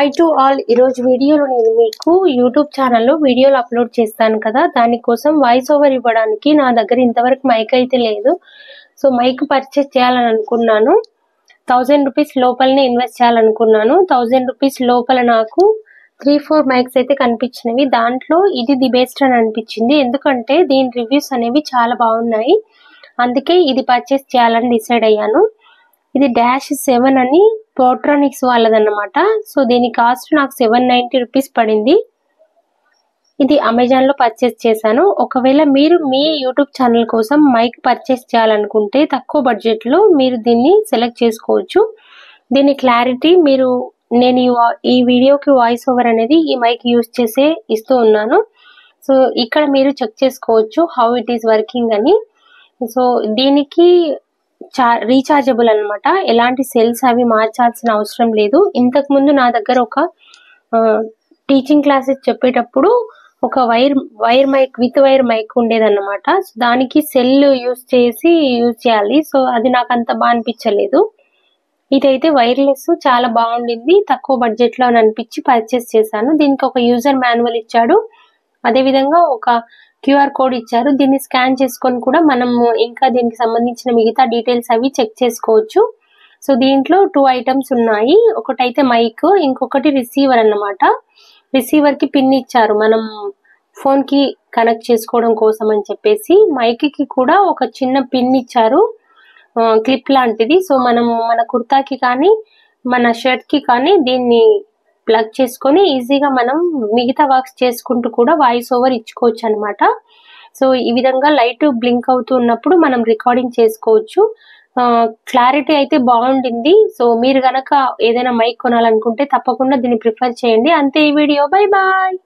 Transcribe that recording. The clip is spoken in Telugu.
హై టు ఆల్ ఈరోజు వీడియోలో నేను మీకు యూట్యూబ్ ఛానల్లో వీడియోలు అప్లోడ్ చేస్తాను కదా, దానికోసం వాయిస్ ఓవర్ ఇవ్వడానికి నా దగ్గర ఇంతవరకు మైక్ అయితే లేదు. సో మైక్ పర్చేస్ చేయాలని అనుకున్నాను. 1000 రూపీస్ లోపలనే ఇన్వెస్ట్ చేయాలనుకున్నాను. 1000 రూపీస్ లోపల నాకు 3-4 మైక్స్ అయితే కనిపించినవి. దాంట్లో ఇది ది బెస్ట్ అని అనిపించింది, ఎందుకంటే దీని రివ్యూస్ అనేవి చాలా బాగున్నాయి. అందుకే ఇది పర్చేస్ చేయాలని డిసైడ్ అయ్యాను. ఇది -7 అని పోట్రానిక్స్ వాళ్ళదన్నమాట. సో దీని కాస్ట్ నాకు 790 రూపీస్ పడింది. ఇది అమెజాన్ లో పర్చేస్ చేశాను. ఒకవేళ మీరు మీ యూట్యూబ్ ఛానల్ కోసం మైక్ పర్చేస్ చేయాలనుకుంటే తక్కువ బడ్జెట్ లో మీరు దీన్ని సెలెక్ట్ చేసుకోవచ్చు. దీని క్లారిటీ నేను ఈ వీడియోకి వాయిస్ ఓవర్ అనేది ఈ మైక్ యూజ్ చేసే ఇస్తూ ఉన్నాను. సో ఇక్కడ మీరు చెక్ చేసుకోవచ్చు హౌ ఇట్ ఈస్ వర్కింగ్ అని. సో దీనికి రీఛార్జబుల్ అన్నమాట. ఎలాంటి సెల్స్ అవి మార్చాల్సిన అవసరం లేదు. ఇంతకు ముందు నా దగ్గర ఒక టీచింగ్ క్లాసెస్ చెప్పేటప్పుడు ఒక wire mic with wire mic ఉండేదన్నమాట. దానికి సెల్ యూజ్ చేయాలి. సో అది నాకు అంత బాగా అనిపించలేదు. ఇదైతే వైర్లెస్ చాలా బాగుండింది, తక్కువ బడ్జెట్ లో అని అనిపించి పర్చేస్ చేశాను. దీనికి ఒక యూజర్ మాన్యువల్ ఇచ్చాడు, అదే విధంగా ఒక QR కోడ్ ఇచ్చారు. దీన్ని స్కాన్ చేసుకొని కూడా మనం ఇంకా దీనికి సంబంధించిన మిగతా డీటెయిల్స్ అవి చెక్ చేసుకోవచ్చు. సో దీంట్లో 2 ఐటమ్స్ ఉన్నాయి. ఒకటైతే మైక్, ఇంకొకటి రిసీవర్ అన్నమాట. రిసీవర్ కి పిన్ ఇచ్చారు మనం ఫోన్ కి కనెక్ట్ చేసుకోవడం కోసం అని చెప్పేసి. మైక్ కి కూడా ఒక చిన్న పిన్ ఇచ్చారు, క్లిప్ లాంటిది. సో మనం మన కుర్తాకి కానీ మన షర్ట్ కి కానీ దీన్ని ప్లగ్ చేసుకొని ఈజీగా మనం మిగతా వర్క్స్ చేసుకుంటూ కూడా వాయిస్ ఓవర్ ఇచ్చుకోవచ్చు అనమాట. సో ఈ విధంగా లైట్ బ్లింక్ అవుతూ ఉన్నప్పుడు మనం రికార్డింగ్ చేసుకోవచ్చు. క్లారిటీ అయితే బాగుండింది. సో మీరు గనక ఏదైనా మైక్ కొనాలనుకుంటే తప్పకుండా దీన్ని ప్రిఫర్ చేయండి. అంతే ఈ వీడియో. Bye bye.